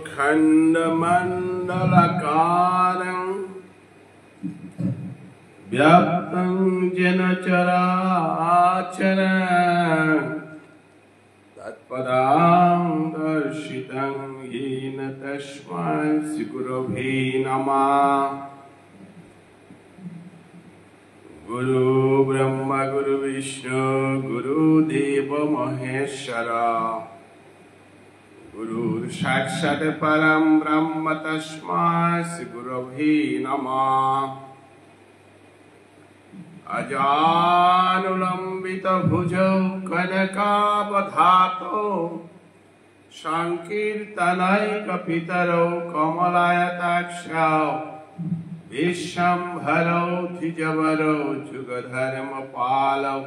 खण्डमण्डलकारं व्याप्तं येन चराचरं तत्पदां दर्शितं येन तस्मै श्रीगुरवे नमः। गुरु ब्रह्मा गुरु विष्णु गुरुदेव महेश्वर गुरु साक्षात् परं ब्रह्म तस्मै श्रीगुरवे नमः। अजानुलम्बित भुजौ कनकावधातौ संकीर्तनैकपितरौ कमलायताक्षौ विश्वम्भरौ द्विजवरौ जुगधर्मपालौ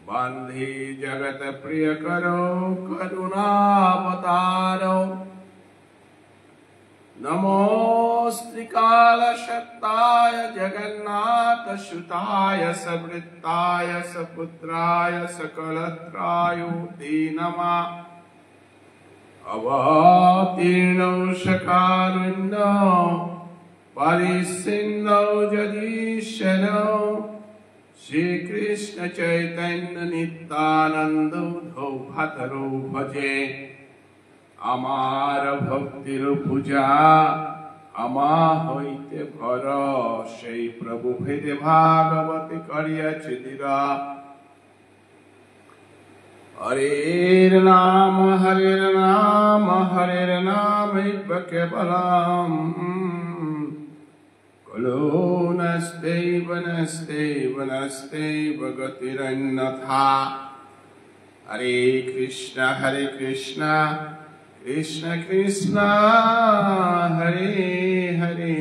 वन्दे जगत्प्रियकरौ करुणावतारौ। नमोऽस्त्रिकालशक्ताय जगन्नाथसुताय सवृत्ताय सपुत्राय सकलत्रायुते नमः। अवतीर्णौ सकारुण्यौ परिसिन्नौ जगदीशनौ श्रीकृष्ण चैतन्य नित्यानंद उद्धव भतरो भजे। আমার ভক্তির পূজা আমা হইতে ভর সেই প্রভু ভেদে ভাগবতী করিয়াছে দৃঢ়। হরের নাম হরের কেবলম কলো নস্তেব গতিরন্যথা। হরে কৃষ্ণ কৃষ্ণ কৃষ্ণ হরে হরে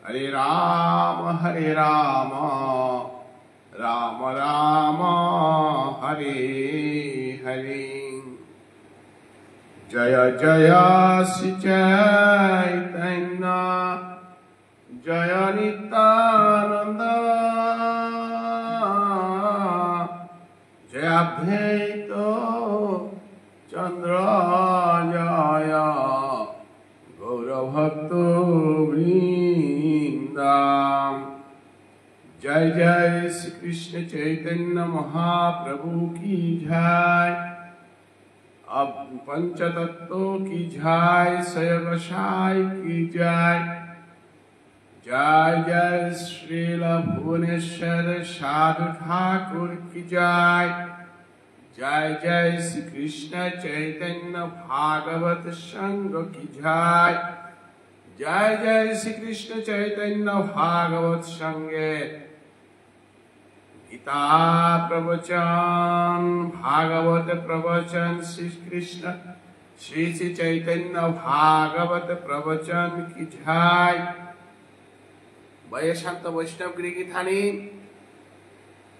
হরে রাম রাম রাম হরে হরে। জয় জয় শ্রী চৈতন্য জয় নিত্যানন্দ জয় অদ্বৈত চন্দ্র জয় গৌরভক্ত বৃন্দাম। জয় জয় শ্রী কৃষ্ণ চৈতন্য মহাপ্রভু কি জয়। अब पंचतत्व की जय सयगसाई की जय। जय जय श्रील भुवनेश्वर साधु ठाकुर की जय। जय जय श्री कृष्ण चैतन्य भागवत संघ की जय। जय जय श्री कृष्ण चैतन्य भागवत संघे गीता प्रवचन भागवत प्रवचन श्री कृष्ण श्री श्री चैतन्य भागवत प्रवचन की जय। वैशांत वैष्णव गिरिगिथानी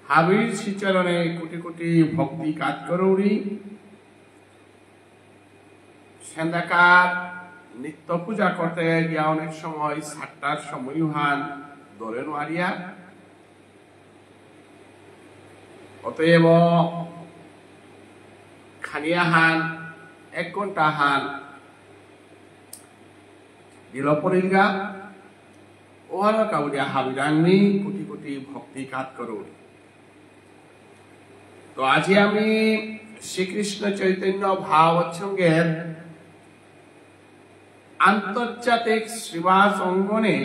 হাবির শ্রীচরণে কোটি কোটি ভক্তি কাজ করৌরি সন্ধ্যাকার নিত্য পূজা করতে গিয়া অনেক সময় ৭টার সময় হান ধরে নোয়ারিয়া। অতএব খানিয়া হান ১ ঘন্টা হান দিলপরিলগা ওহার কাউরিয়া হাবিরাংনি কোটি কোটি ভক্তি কাজ করৌরি। তো আজি আমি শ্রীকৃষ্ণ চৈতন্য ভাগবত সঙ্গের আন্তর্জাতিক শ্রীবাস অঙ্গনে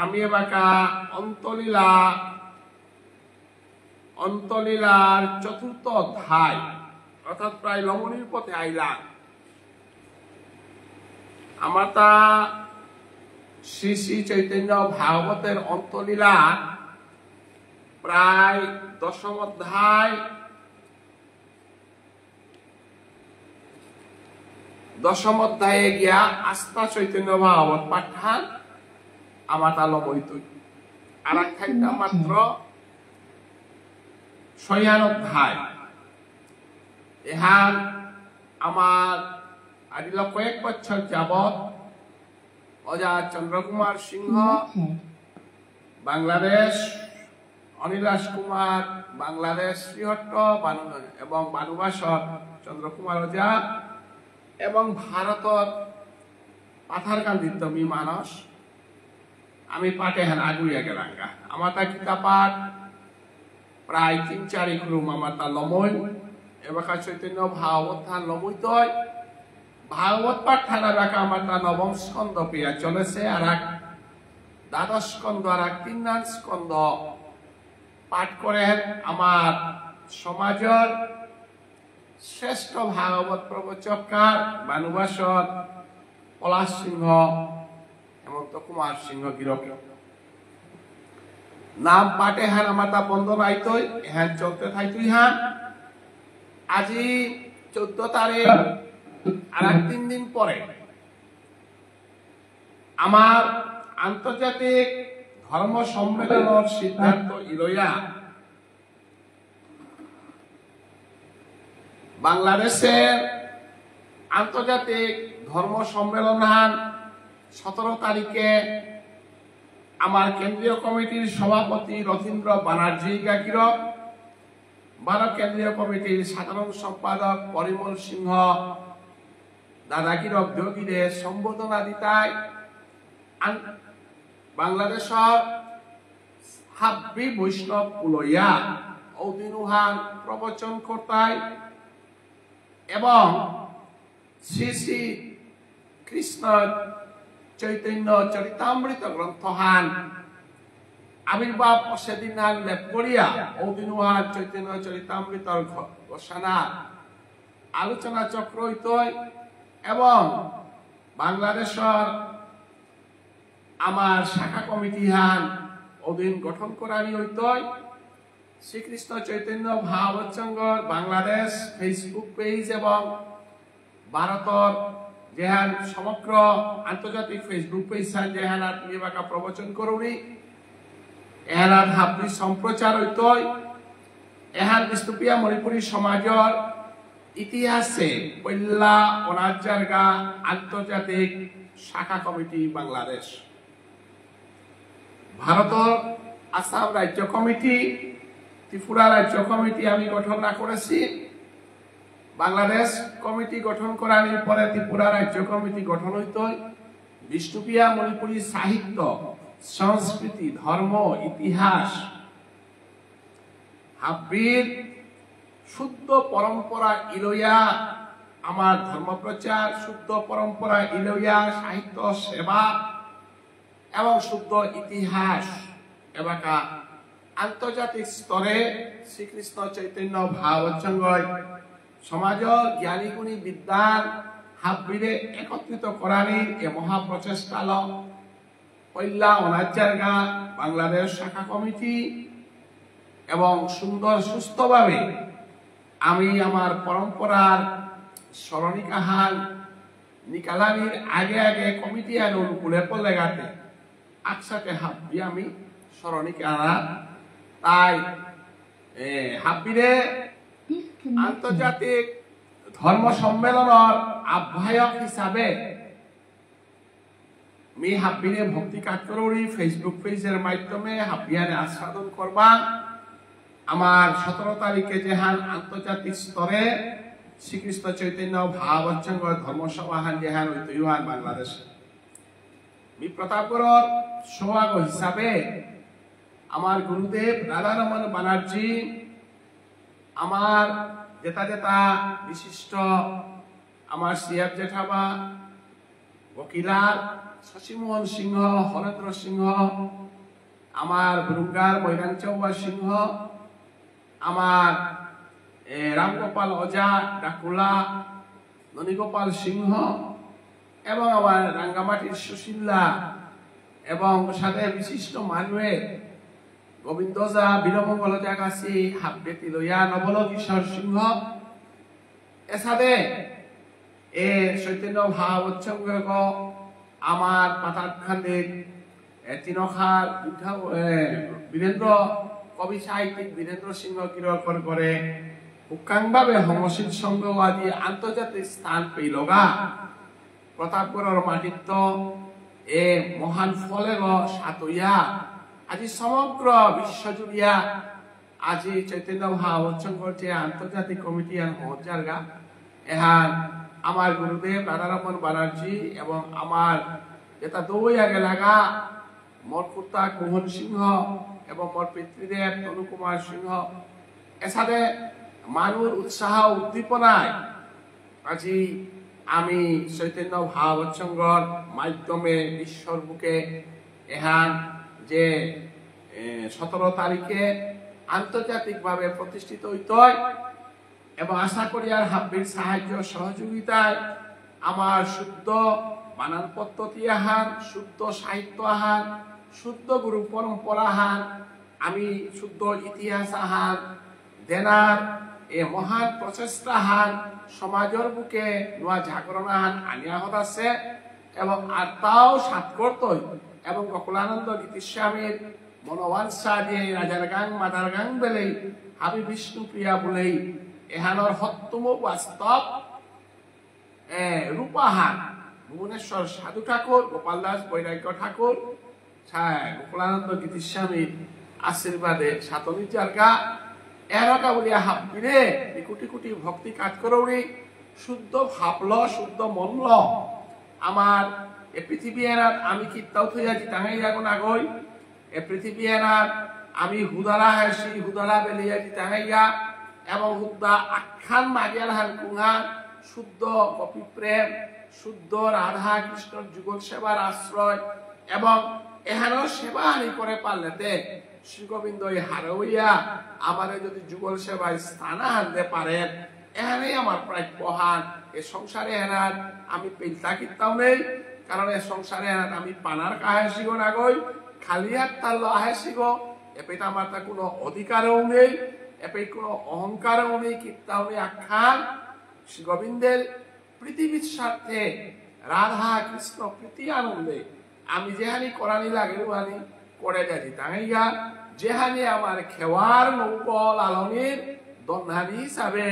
আমি এবাকা অন্তলীলার ৪র্থ অধ্যায় অর্থাৎ প্রায় লমনির পথে আইলাম। আমার তা শ্রী শ্রী চৈতন্য ভাগবতের অন্তলীলা প্রায় ১০ম অধ্যায় ১০ম অধ্যায়ে গিয়া আস্থা চৈতন্য ভাগবত পাঠান আমার তা লমইত আর একটা মাত্র ৬ অধ্যায়। এহান আমার আদিল কয়েক বছর যাবৎ অজা চন্দ্রকুমার সিংহ বাংলাদেশ, অনিলাস কুমার বাংলাদেশ শ্রীহট্ট এবং বানুবাসর চন্দ্রকুমার ওঝা এবং ভারতর পাথারকান্দিত মি মানস আমি পাটে হেন আগুইয়া গেলাঙ্গা আমার তা কিতা পাঠ প্রায় 3-4 রুম আমার তা লমই এবাকা চৈতন্য ভাগবত থান লমই তয় ভাগবত পাঠ থানা রাখা আমার তা নবম স্কন্ধ পেয়া চলেছে আর এক দ্বাদশ স্কন্ধ আর এক 3 নং স্কন্ধ পাঠ করেন আমার সমাজের শ্রেষ্ঠ ভাগবত প্রবচককার বানুবাসর পলাশ সিংহ হেমন্ত কুমার সিংহ গিরক নাম পাটে হান আমার তা বন্ধ নাইতই হ্যান চলতে থাইতুই হান আজি 14 তারিখ আর 3 দিন পরে আমার আন্তর্জাতিক ধর্ম সম্মেলনের সিদ্ধান্ত ইলইয়া বাংলাদেশের আন্তর্জাতিক ধর্ম সম্মেলন 17 তারিখে আমার কেন্দ্রীয় কমিটির সভাপতি রথীন্দ্র ব্যানার্জি গাকিরক 12 কেন্দ্রীয় কমিটির সাধারণ সম্পাদক পরিমল সিংহ দাদাগিরক যোগীরে সম্বোধনা দিতাই বাংলাদেশের হাব্বি বৈষ্ণব উলইয়া ঔদিনুহান প্রবচন করতাই এবং শ্রী শ্রী কৃষ্ণ চৈতন্য চরিতামৃত গ্রন্থহান আবির্ভাব সেদিন লেপ করিয়া ঔদিনুহান চৈতন্য চরিতামৃতর ঘোষণা আলোচনা চক্র হইতই এবং বাংলাদেশের আমার শাখা কমিটি হান অধীন গঠন করানি হইতই শ্রীকৃষ্ণ চৈতন্য ভাগবত সংঘর বাংলাদেশ ফেসবুক পেজ এবং ভারতের যেহান সমগ্র আন্তর্জাতিক ফেসবুক পেজ যেহান নিবাকা প্রবচন করুনি এহান হাবলি সম্প্রচার হইতই এহান বিষ্ণুপ্রিয়া মণিপুরী সমাজের ইতিহাসে পল্লা অনাজারগা আন্তর্জাতিক শাখা কমিটি বাংলাদেশ ভারতের আসাম রাজ্য কমিটি ত্রিপুরা রাজ্য কমিটি আমি গঠন না করেছি বাংলাদেশ কমিটি গঠন করার পরে ত্রিপুরা রাজ্য কমিটি গঠন হইত বিষ্ণুপ্রিয়া মণিপুরী সাহিত্য সংস্কৃতি ধর্ম ইতিহাস হাব্বির শুদ্ধ পরম্পরা ইলইয়া আমার ধর্মপ্রচার শুদ্ধ পরম্পরা ইলইয়া সাহিত্য সেবা এবং শুদ্ধ ইতিহাস এবাকা আন্তর্জাতিক স্তরে শ্রীকৃষ্ণ চৈতন্য ভাগবত সংঘ সমাজের জ্ঞানী গুণী বিদ্যান হাব্বিরে একত্রিত করানির এ মহাপ্রচেষ্টাল পল্লা অনাজারগা বাংলাদেশ শাখা কমিটি এবং সুন্দর সুস্থভাবে আমি আমার পরম্পরার স্মরণিকা হাল নিকালানির আগে আগে কমিটি আর অনুকূলে পড়লে গাতে একসাথে হাব্বি আমি স্মরণিকা তাই হাব্বিরে আন্তর্জাতিক ধর্ম সম্মেলনের আহ্বায়ক হিসাবে মি হাব্বিরে ভক্তি কাটকরি ফেসবুক পেজের মাধ্যমে হাব্বিয়ারে আস্বাদন করবা আমার 17 তারিখে যেহান আন্তর্জাতিক স্তরে শ্রীকৃষ্ণ চৈতন্য ভাগবত সংঘ ধর্মসভাহান যেহান ঐতিহ্যহান বাংলাদেশ মি প্রতাপগড়ের সোহাগ হিসাবে আমার গুরুদেব রাধারমন ব্যানার্জি আমার যেটা যেটা বিশিষ্ট আমার সিএফ জেঠাবা বকিলার শশীমোহন সিংহ হরেন্দ্র সিংহ আমার বরুঙ্গার মৈরাঞ্চৌবা সিংহ আমার রামগোপাল ওজা ডাকুলা ননীগোপাল সিংহ এবং আমার রাঙ্গামাটির সুশীলা এবং সাথে বিশিষ্ট মানুষের গোবিন্দজা বীরমঙ্গল জাগাছি হাববেতি লইয়া নবল কিশোর সিংহ এসাথে এ চৈতন্য ভাগবত সংঘ আমার পাতারখান্দির তিনখার বীরেন্দ্র কবি সাহিত্যিক বীরেন্দ্র সিংহ কিরকর করে হুকাংভাবে সমশীল সংঘ আদি আন্তর্জাতিক স্থান পেইলগা প্রতাপগড়ের মাটিত্ব এ মহান ফলের সাতইয়া আজি সমগ্র বিশ্বজুড়িয়া আজি চৈতন্য ভাগবত সংঘর যে আন্তর্জাতিক কমিটি হজারগা এহান আমার গুরুদেব রাধারমন ব্যানার্জি এবং আমার যেটা দই আগে লাগা মোর কুর্তা মোহন সিংহ এবং মোর পিতৃদেব তনু কুমার সিংহ এসাথে মানুষ উৎসাহ উদ্দীপনায় আজি আমি চৈতন্য ভাগবতসংঘর মাধ্যমে ঈশ্বর বুকে এহান যে 17 তারিখে আন্তর্জাতিকভাবে প্রতিষ্ঠিত হইতয় এবং আশা করি আর হাব্বির সাহায্য সহযোগিতায় আমার শুদ্ধ বানান পদ্ধতি আহার শুদ্ধ সাহিত্য আহার শুদ্ধ গুরু পরম্পরা আহার আমি শুদ্ধ ইতিহাস আহার দেনার এ মহান প্রচেষ্টা আহার সমাজের বুকে নয়া জাগরণ আহার আনিয়া হত আছে এবং আর তাও সাত করতই এবং গোকুলানন্দ গীতিস্বামীর মনোবাঞ্ছা দিয়ে রাজার গাং মাতার গাং বেলেই হাবি বিষ্ণুপ্রিয়া বলেই এহানোর সত্যম বাস্তব রূপাহান ভুবনেশ্বর সাধু ঠাকুর গোপাল দাস বৈরাগ্য ঠাকুর গোকুলানন্দ গীতিস্বামীর আশীর্বাদে সাতনী জার্গা এরকা বলিয়া হাবিরে কোটি কোটি ভক্তি কাজ করৌনি শুদ্ধ ভাবল শুদ্ধ মনল আমার এ পৃথিবী এনার আমি কিত্তাও থইয়া জিতাঙাই যাগুন আগই এ পৃথিবী এনার আমি হুদালা হাসি হুদালা বেলিয়া জিতাঙাইয়া এবং হুদ্দা আখ্যান মাগিয়াল হান কুঙা শুদ্ধ কপি প্রেম শুদ্ধ রাধা কৃষ্ণর যুগল সেবার আশ্রয় এবং এহানো সেবা হানি করে পারলেতে শ্রী গোবিন্দ হারইয়া আমারে যদি যুগল সেবায় স্থান আনতে পারেন এখানে আমার প্রাপ্য হান এ সংসারে এনার আমি পেলতা কিত্তাও নেই কারণ এ সংসারে এনার আমি পানার কাহে শিগ নাগই খালি হাত তাল আহে শিগ এপে আমার তা কোনো অধিকারও নেই এপে কোনো অহংকারও নেই কিত্তাও নেই আখ্যান শ্রী গোবিন্দের পৃথিবীর স্বার্থে রাধা কৃষ্ণ প্রীতি আনন্দে আমি যেহানি করানি লাগে রুহানি করে যাচ্ছি তাইগা যেহানি আমার খেওয়ার নৌকল আলমের দন্ধানি হিসাবে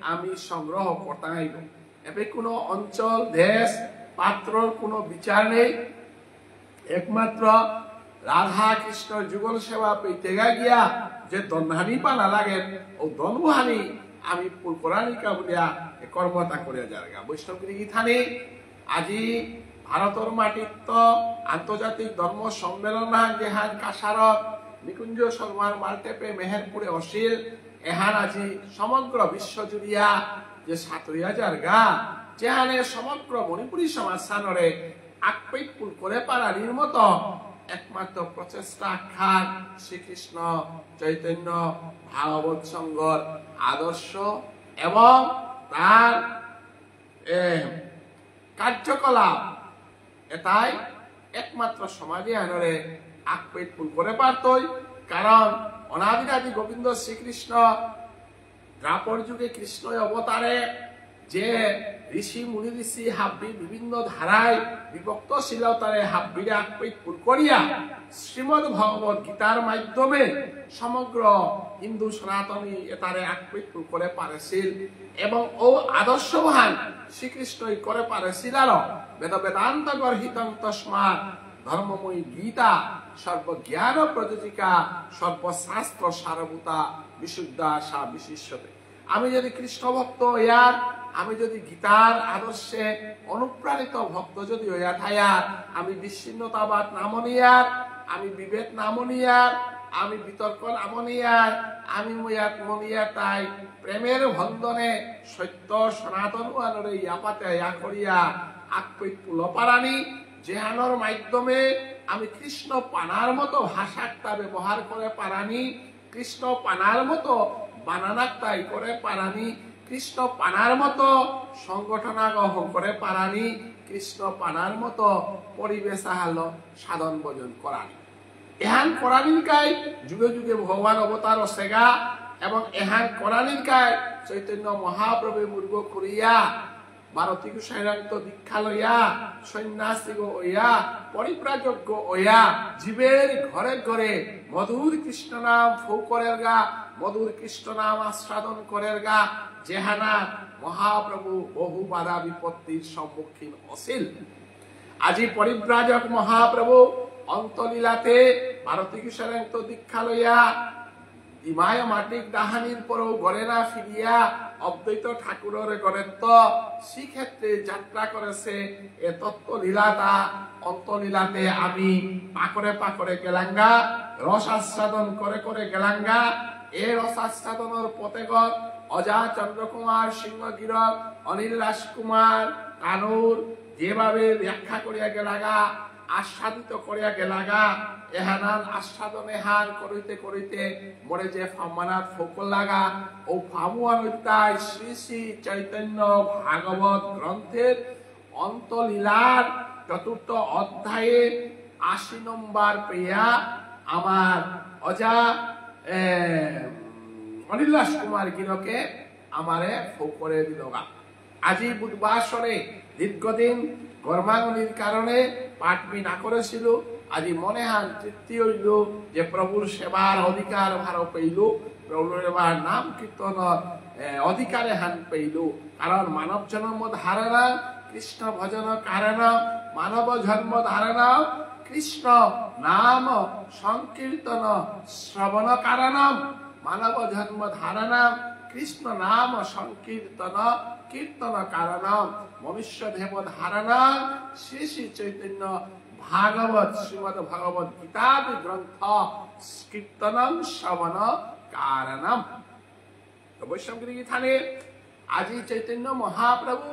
আমি সংগ্রহ করতাইব এবে কোনো অঞ্চল দেশ পাত্রর কোনো বিচার নেই একমাত্র রাধা কৃষ্ণ যুগল সেবা পেতে গিয়া যে দন্ধানি পানা লাগে ও দনবহানি আমি পুলকরানিকা বলিয়া কর্মতা করে যারা বৈষ্ণবগিরি থানি আজি ভারতের মাটিত আন্তর্জাতিক ধর্ম সম্মেলন যেহান কাছারত নিকুঞ্জ শর্মার মালটেপে মেহেরপুরে অশিল এহান আজি সমগ্র বিশ্বজুড়িয়া যে ৭০০০ গা যেহানে সমগ্র মণিপুরী সমাজ সানরে আকপেট পুল করে পারানির মতো একমাত্র প্রচেষ্টা আখ্যান শ্রীকৃষ্ণ চৈতন্য ভাগবত সংঘর আদর্শ এবং তার কার্যকলাপ এটাই একমাত্র সমাজে আনরে আকপেট পুল করে পারতই কারণ অনাদিরাদি গোবিন্দ শ্রীকৃষ্ণ দ্রাপর যুগে কৃষ্ণ অবতারে যে ঋষি মুনি ঋষি হাব্বি বিভিন্ন ধারায় বিভক্ত ছিল তারে হাব্বিরে আকপেট পুল করিয়া শ্রীমদ ভগবত গীতার মাধ্যমে সমগ্র হিন্দু সনাতনী এটারে আকপেট পুল করে পারেছিল এবং ও আদর্শবান শ্রীকৃষ্ণই করে পারেছিল আর বেদ বেদান্ত গর্হিতং তস্মাৎ ধর্মময়ী গীতা সর্বজ্ঞান প্রযোজিকা সর্বশাস্ত্র সারভূতা বিশুদ্ধা সা বিশিষ্যতে আমি যদি কৃষ্ণ ভক্ত ইয়ার আমি যদি গীতার আদর্শে অনুপ্রাণিত ভক্ত যদি হইয়া থায়ার আমি বিচ্ছিন্নতাবাদ নামনিয়ার আমি বিভেদ নামনিয়ার আমি বিতর্ক নামনিয়ার আমি মুয়াত মনিয়া তাই প্রেমের বন্ধনে সত্য সনাতন আনরে ইয়াপাতে ইয়া করিয়া আকপেট পুলপারানি যেহানোর মাধ্যমে আমি কৃষ্ণ পানার মতো ভাষাটা ব্যবহার করে পারানি কৃষ্ণ পানার মতো বানানাক্তাই করে পারানি কৃষ্ণ পানার মতো সংগঠনা গ্রহণ করে পারানি কৃষ্ণ পানার মতো পরিবেশ হালো সাধন ভজন করানি এহান করানিকায় যুগে যুগে ভগবান অবতার সেগা এবং এহান করানিকায় চৈতন্য মহাপ্রভু মুর্গ করিয়া ভারতীয় সাইরান্ত দীক্ষা লইয়া সন্ন্যাসী ওয়া পরিপ্রাযোগ্য ওয়া জীবের ঘরে ঘরে মধুর কৃষ্ণ নাম ফৌ করের গা মধুর কৃষ্ণ নাম আস্বাদন করের গা যেহানা মহাপ্রভু বহু বাধা বিপত্তির সম্মুখীন অছিল আজি পরিব্রাজক মহাপ্রভু অন্তলীলাতে ভারতীয় সাইরান্ত দীক্ষা লইয়া ইমায় মাটিক ডাহানির পরও গড়ে না ফিরিয়া অদ্বৈত ঠাকুরের গড়ে তো সেক্ষেত্রে যাত্রা করেছে এ তত্ত্ব লীলাটা অন্তলীলাতে আমি পাকড়ে পাকড়ে গেলাঙ্গা রস আস্বাদন করে করে গেলাঙ্গা এ রস আস্বাদনের পথেগত অজা চন্দ্রকুমার সিংহগিরক অনিল রাজকুমার কানুর যেভাবে ব্যাখ্যা করিয়া গেলাগা আস্বাদিত করিয়া গেলাগা এহানান আস্বাদনে হার করিতে করিতে মরে যে ফামানাত ফকল লাগা ও ফামুয়ানুতায় শ্রী শ্রী চৈতন্য ভাগবত গ্রন্থের অন্তলীলার চতুর্থ অধ্যায়ে ৮০ নম্বর পেয়া আমার অজা অনিল রাজকুমার গিরকে আমারে ফোকরে দিলগা আজি বুধবাসরে দীর্ঘদিন গর্মাঙ্গনির কারণে পাঠমি না করেছিল আজি মনে হান তৃপ্তি হইল যে প্রভুর সেবার অধিকার ভার পেইল প্রভুর সেবার নাম কীর্তনের অধিকারে হান পেইল কারণ মানব জন্ম ধারণা কৃষ্ণ ভজন কারণ মানব জন্ম ধারণা কৃষ্ণ নাম সংকীর্তন শ্রবণ কারণম মানব জন্ম ধারণা কৃষ্ণ নাম সংকীর্তন কীর্তন কারণম মনুষ্য দেব ধারণা শ্রী শ্রী চৈতন্য ভাগবত শ্রীমদ ভগবত গীতা গ্রন্থ কীর্তনম শ্রবণ কারণম বৈষ্ণবগিরি থানে আজি চৈতন্য মহাপ্রভু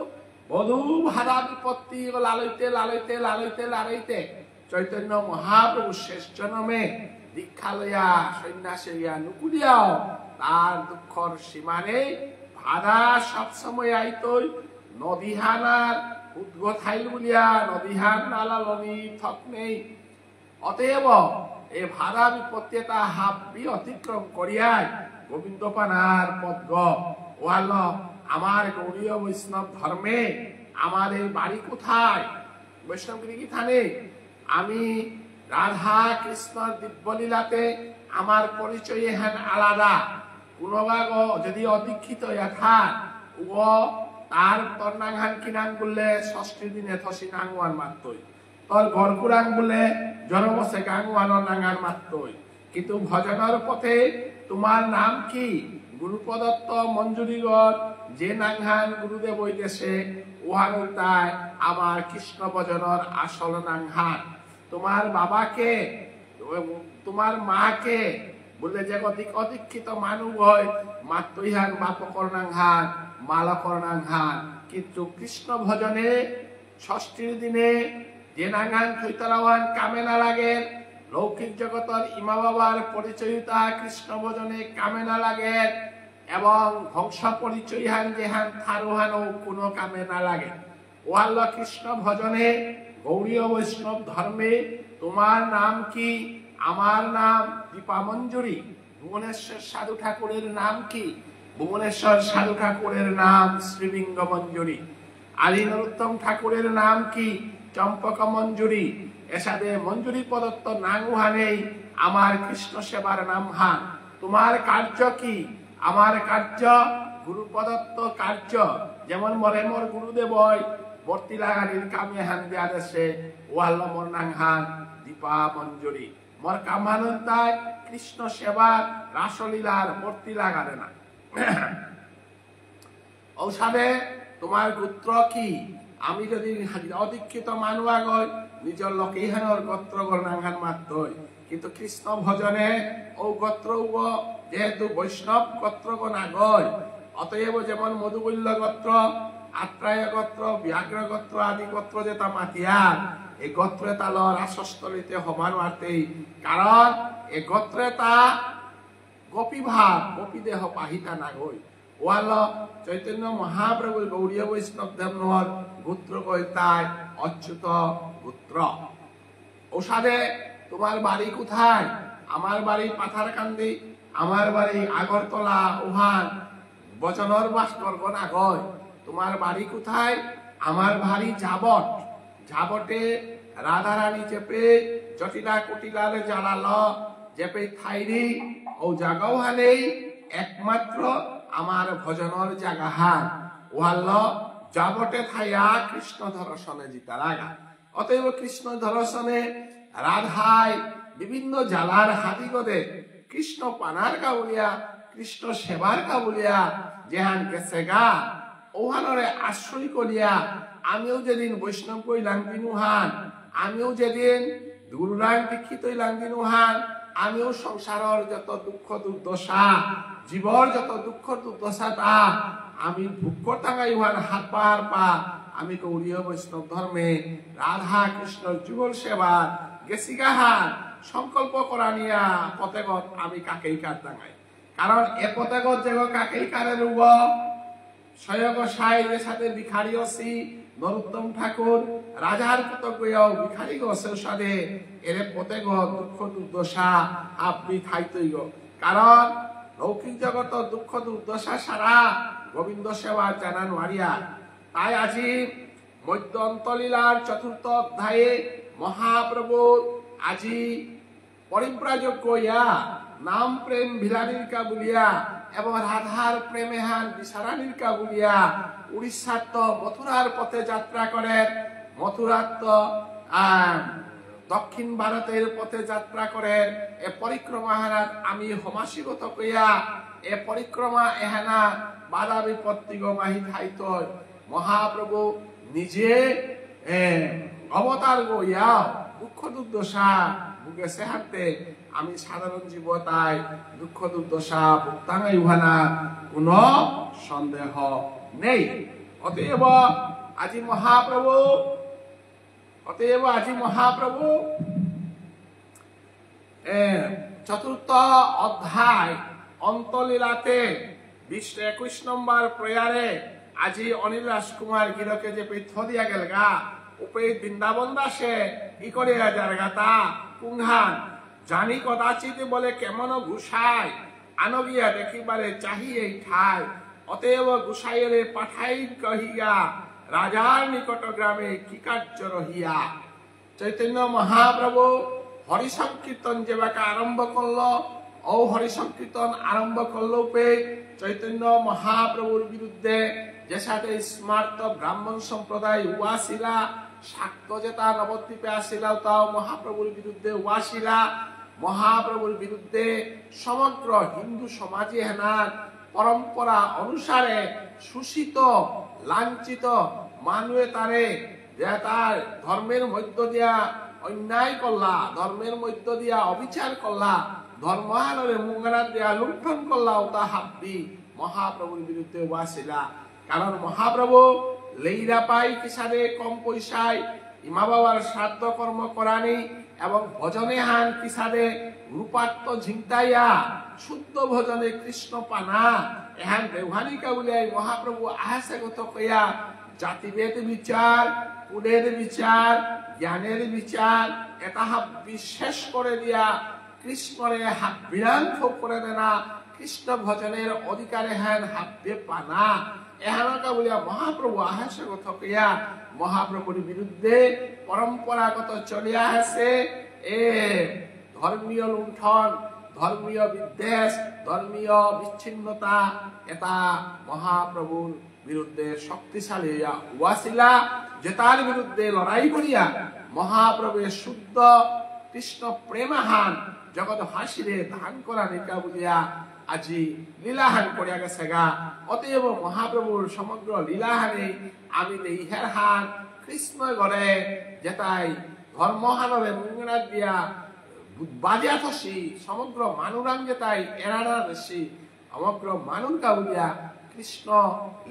বধূ ভাড়া বিপত্তি লালইতে লালইতে লালইতে লালইতে চৈতন্য মহাপ্রভু শেষ জন্মে দীক্ষা লইয়া সন্ন্যাসী নুকুলিয়াও তার দুঃখর সীমা নেই ভাড়া সবসময় আইতই নদীহানার উদ্গথাইল বলিয়া নদীহান নালালনি থক নেই অতএব এ ভাড়া বিপত্তিটা হাবি অতিক্রম করিয়ায় গোবিন্দ পানার পদ্ম ওয়াল আমার গৌরীয় বৈষ্ণব ধর্মে আমাদের বাড়ি কোথায় বৈষ্ণবগিরি থানে আমি রাধা কৃষ্ণর দিব্যলীলাতে আমার পরিচয় হেন আলাদা কোনোবাগ যদি অদীক্ষিত থাক ও তার তোর নাংহান কিনাং বললে ষষ্ঠী দিনে থসি নাঙ্গুয়ান মাত্রই তোর গড়কুরাং বলে জনবসে গাঙ্গুয়ানোর নাঙ্গান মাত্রই কিন্তু ভজনের পথে তোমার নাম কি গুরুপদত্ত মঞ্জুরিগর যে নাংহান গুরুদেব দেশে উহার তাই আমার কৃষ্ণ ভজনের আসল নাংহান তোমার বাবাকে তোমার মাকে বলে যে অদীক্ষিত মানুষ হয় মাত্রই হান বাপকর নাংহান মালকর নাংহান কিন্তু কৃষ্ণ ভজনে ষষ্ঠীর দিনে যে নাঙ্গান থৈতলাওয়ান কামে না লাগে লৌকিক জগতের ইমা বাবার পরিচয়তা কৃষ্ণ ভজনে কামে না লাগে এবং বংশ পরিচয় হান যে হান থারুহানও কোনো কামে না লাগে ওয়াল্ল কৃষ্ণ ভজনে গৌরীয় বৈষ্ণব ধর্মে তোমার নাম কি আমার নাম দীপা মঞ্জুরি ভুবনেশ্বর সাধু ঠাকুরের নাম কি ভুবনেশ্বর সাধু ঠাকুরের নাম শ্রীলিঙ্গ মঞ্জুরি আলী নরোত্তম ঠাকুরের নাম কি চম্পক মঞ্জুরি এসাদে মঞ্জুরি প্রদত্ত নাঙ্গুহানেই আমার কৃষ্ণ সেবার নাম হান তোমার কার্য কি আমার কার্য গুরু প্রদত্ত কার্য যেমন মরে মোর গুরুদেব বর্তি লাগানির কামে হান দেয়া দেশে ওয়াল্ল মোর নাংহান দীপা মঞ্জুরি মোর কামানন্দায় কৃষ্ণ সেবা রাসলীলার বর্তি লাগারে না ঔষধে তোমার গোত্র কি আমি যদি অদীক্ষিত মানুয়া গয় নিজের লোকেই হানোর গোত্র নাঙ্গান মাত্রই কিন্তু কৃষ্ণ ভজনে ও গোত্র যেহেতু বৈষ্ণব গোত্র না গয় অতএব যেমন মধুবল্য গোত্র আত্রায় গোত্র ব্যাঘ্র গোত্র আদি গোত্র যেটা মাতিয়ার এই গোত্রে তা রাসস্থলিতে সমান মারতেই কারণ এই গোত্রে তা গোপী ভাব গোপী দেহ পাহিতা না গই ওয়াল চৈতন্য মহাপ্রভু গৌরীয় বৈষ্ণব ধর্মর গোত্র কইতায় অচ্যুত গোত্র ওষাদে তোমার বাড়ি কোথায় আমার বাড়ি পাথারকান্দি আমার বাড়ি আগরতলা উহান বচনর বাস্তর্গ না গয় তোমার বাড়ি কোথায় আমার বাড়ি যাবট যাবটে রাধারানী চেপে জটিলা কুটিলারে জ্বালাল চেপে থাইরি ও জাগাও হানেই একমাত্র আমার ভজনের জাগা হান ওয়াল্ল যাবটে থাইয়া কৃষ্ণ দর্শনে জিতা লাগা অতএব কৃষ্ণ দর্শনে রাধায় বিভিন্ন জালার হাতি গদে কৃষ্ণ পানার কাবুলিয়া কৃষ্ণ সেবার কাবুলিয়া যেহান গেছে গা ওহানরে আশ্রয় করিয়া আমিও যেদিন বৈষ্ণব কইলাম দিনুহান আমিও যেদিন গুরুরাং দীক্ষিত হইলাম দিনুহান আমিও সংসারের যত দুঃখ দুর্দশা জীবর যত দুঃখ দুর্দশাটা আমি ভোগ করতাঙ্গাই উহান হাত পাহার পা আমি গৌরীয় বৈষ্ণব ধর্মে রাধা কৃষ্ণ যুগল সেবা গেছিগাহান সংকল্প করা নিয়া পতেগত আমি কাকেই কার দাঙ্গাই কারণ এ পতেগত যেগ কাকেই কারে রুব স্বয়গ সাইয়ের সাথে ভিখারি অসি নরোত্তম ঠাকুর রাজার পুত গয়াও ভিখারি গসের সাথে এর পতেগত দুঃখ দুর্দশা আপনি খাইতই গো কারণ লৌকিক জগত দুঃখ দুর্দশা সারা গোবিন্দ সেবা জানা নোয়ারিয়া তাই আজি মধ্য অন্তলীলার চতুর্থ অধ্যায়ে মহাপ্রভুর আজি পরিব্রাজক ইয়া নাম প্রেম ভিলানির কাবুলিয়া এবং রাধার প্রেমে হান বিশারানির কাবুলিয়া উড়িষ্যার তো মথুরার পথে যাত্রা করেন মথুরার তো দক্ষিণ ভারতের পথে যাত্রা করেন এ পরিক্রমা হানাত আমি হমাসিগত কইয়া এ পরিক্রমা এহানা বাধা বিপত্তি গমাহি খাইত মহাপ্রভু নিজে অবতার গইয়া দুঃখ দুর্দশা বুকে সেহাতে আমি সাধারণ জীবতাই দুঃখ দুর্দশা ভুক্তাঙ্গাই উহানা কোন সন্দেহ নেই অতএব আজি মহাপ্রভু চতুর্থ অধ্যায় অন্তলীলাতে 21 নম্বর প্রয়ারে আজি অনিল রাজকুমার গিরকে যে পৃথ দিয়া গেল গা উপরে বৃন্দাবন দাসে ই করে জারগাতা কুংহান জানি কদাচিত বলে কেমন গুসাই আনগিয়া দেখিবারে চাহি এই ঠাই অতএব গুসাইরে পাঠাই কহিয়া রাজার নিকট গ্রামে কি কার্য রহিয়া চৈতন্য মহাপ্রভু হরি সংকীর্তন যেবাকে আরম্ভ করলো ও হরি সংকীর্তন আরম্ভ করলো পে চৈতন্য মহাপ্রভুর বিরুদ্ধে যে সাথে স্মার্ত ব্রাহ্মণ সম্প্রদায় উয়াশিলা শাক্ত যেটা নবদ্বীপে আসিলা তাও মহাপ্রভুর বিরুদ্ধে উয়াশিলা মহাপ্রভুর বিরুদ্ধে সমগ্র হিন্দু সমাজে হেনার পরম্পরা অনুসারে শোষিত লাঞ্ছিত মানুয়ে তারে যে তার ধর্মের মধ্য দিয়া অন্যায় করলা ধর্মের মধ্য দিয়া অবিচার করলা ধর্মানরে মুঙ্গনা দিয়া লুণ্ঠন করলা তা হাব্বি মহাপ্রভুর বিরুদ্ধে উয়াশিলা কারণ মহাপ্রভু লেইরা পাই কিসারে কম পয়সায় ইমা বাবার শ্রাদ্ধ কর্ম করানি এবং ভজনে হান কিসারে রূপাত্ম ঝিংতাইয়া শুদ্ধ ভজনে কৃষ্ণ পানা এহান দেওহানিকা বলে মহাপ্রভু আহাসে গত কইয়া জাতিভেদ বিচার কুলের বিচার জ্ঞানের বিচার এটা বিশেষ করে দিয়া কৃষ্ণরে বিরাঙ্গ করে দেনা কৃষ্ণ ভজনের অধিকারে হ্যান হাব্বে পানা এহানকা বলিয়া মহাপ্রভু আহাসে কথা কইয়া মহাপ্রভুর বিরুদ্ধে পরম্পরাগত চলিয়া আছে এ ধর্মীয় লুণ্ঠন ধর্মীয় বিদ্বেষ ধর্মীয় বিচ্ছিন্নতা এটা মহাপ্রভুর বিরুদ্ধে শক্তিশালী ওয়াসিলা যেটার বিরুদ্ধে লড়াই করিয়া মহাপ্রভুর শুদ্ধ কৃষ্ণ প্রেমাহান জগৎ হাসিরে ধান করা নিকা বলিয়া আজি লীলাহান করিয়া গেছে গা অতএব মহাপ্রভুর সমগ্র লীলাহানে আমি ইহের হান কৃষ্ণ গড়ে যেটাই ধর্মহানরে মুঙ্গনা দিয়া বাজিয়া থসি সমগ্র মানুরাং যেটাই এরানা রেসি সমগ্র মানুন কাবুলিয়া কৃষ্ণ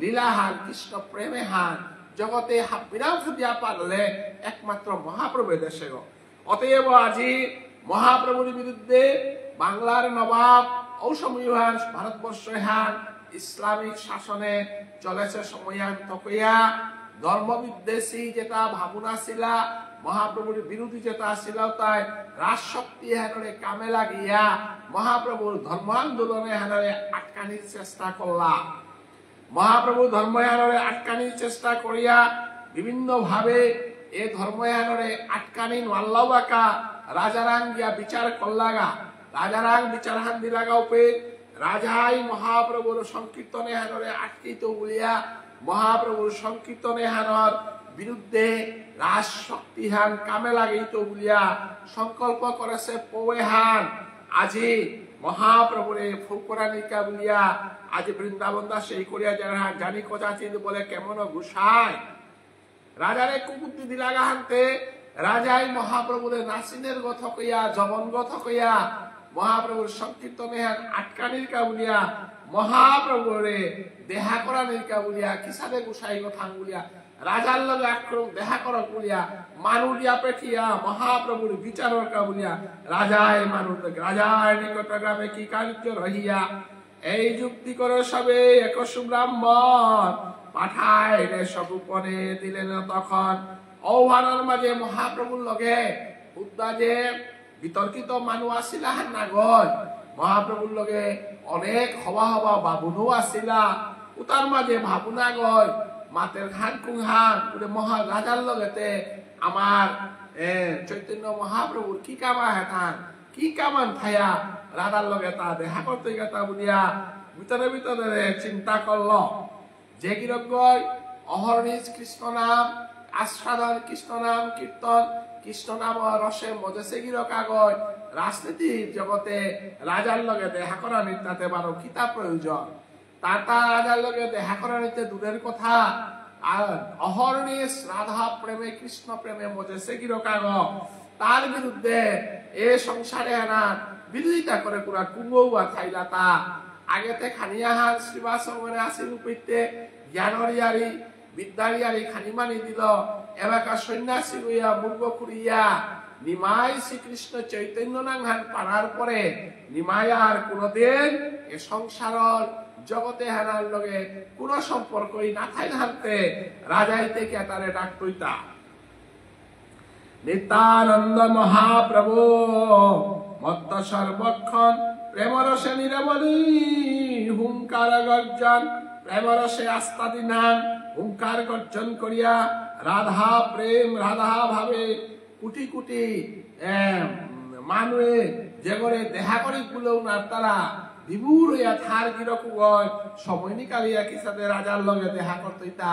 লীলাহান কৃষ্ণ প্রেমে হান জগতে বিরাম ফুটিয়া পারলে একমাত্র মহাপ্রভু দেশে অতএব আজি মহাপ্রভুর বিরুদ্ধে বাংলার নবাব ঔসময়হান ভারতবর্ষ হান ইসলামিক শাসনে চলেছে সময়ান তকইয়া ধর্ম বিদ্বেষী যেটা ভাবনা ছিলা মহাপ্রভুর বিরোধী যেটা ছিল তাই রাজশক্তি হানরে কামে লাগিয়া মহাপ্রভুর ধর্ম আন্দোলনে হানরে আটকানির চেষ্টা করলা মহাপ্রভু ধর্ময়ানরে আটকানির চেষ্টা করিয়া বিভিন্ন ভাবে এ ধর্ময়ানরে আটকানি নল্লাবাকা রাজারাং গিয়া বিচার করলাগা রাজারাং বিচার হান দিলাগা উপে রাজাই মহাপ্রভুর সংকীর্তনে হানরে আটকিত বলিয়া মহাপ্রভুর সংকীর্তনে হানর বিরুদ্ধে রাজ শক্তি হান কামে লাগিত বলিয়া সংকল্প করেছে পৌয়ে হান আজি মহাপ্রভুরে ফুলকরানিকা বলিয়া আজ বৃন্দাবন দাস এই করিয়া যারা জানি কথা চিন্ত বলে কেমন গুসায় রাজারে কুকুতি দিলা গাহান্তে রাজাই মহাপ্রভুরে নাসিনের গথ কইয়া জবন গথ কইয়া মহাপ্রভুর সংকীর্তনে আটকানির কা বলিয়া মহাপ্রভুরে দেহা করানির কা বলিয়া কিসারে গুসাই কথা বলিয়া রাজার লগে আক্রমণ দেখা কর বলিয়া মানুরিয়া পেঠিয়া মহাপ্রভুর বিচারর কা বলিয়া রাজায় মানুষ রাজার নিকট গ্রামে কি কার্য রহিয়া এই যুক্তি করে সবে একশ ব্রাহ্মণ পাঠায় রে সগুপনে দিলেন তখন ঔহানের মাঝে মহাপ্রভুর লগে উদ্দা যে বিতর্কিত মানুষ আসিলা না গয় মহাপ্রভুর লগে অনেক হবা হবা বাবুনও আসিলা উতার মাঝে ভাবুনা গয় মাতের ঘান কুংহান পুরে মহা রাজার লগেতে আমার চৈতন্য মহাপ্রভুর কি কামা হেতান কি কামান থায়া রাধার লগে তা দেখা করতে গেতা বলিয়া ভিতরে ভিতরে চিন্তা করল যে কিরক অহর্নিশ কৃষ্ণ নাম আস্বাদন কৃষ্ণ নাম কীর্তন কৃষ্ণ নাম রসে মজেছে গিরক আগয় রাজনীতির জগতে রাজার লগে দেখা করা নিতাতে পারো কিতা প্রয়োজন তাতা রাজার লগে দেখা করা নিতে দূরের কথা আর অহর্নিশ রাধা প্রেমে কৃষ্ণ প্রেমে মজেছে গিরক আগ তার বিরুদ্ধে এ সংসারে না বিরোধিতা করে পুরা কুঙ্গৌয়া থাইলা তা আগেতে খানিয়াহান শ্রীবাসঙ্গরে আসিল উপইতে জ্ঞানরিয়ারি বিদ্যারিয়ারি খানিমানি দিল এলাকার সন্ন্যাসী হইয়া মূর্খ খুঁড়িয়া নিমাই শ্রীকৃষ্ণ চৈতন্য নাংহান পাড়ার পরে নিমাই আর কোনদিন এ সংসার জগতে হানার লগে কোন সম্পর্কই না থাই হানতে রাজাই থেকে তারে ডাকতইতা নিত্যানন্দ মহাপ্রভু মত্ত সর্বক্ষণ প্রেমরসে নিরবলি হুঙ্কার গর্জন প্রেমরসে আস্থা দিনান হুঙ্কার গর্জন করিয়া রাধা প্রেম রাধা ভাবে কুটি কুটি মানুয়ে যে করে দেখা করি গুলো না তারা বিভুর হইয়া থার কিরকম হয় সময় নিকালিয়া কি সাথে রাজার লগে দেখা করতইতা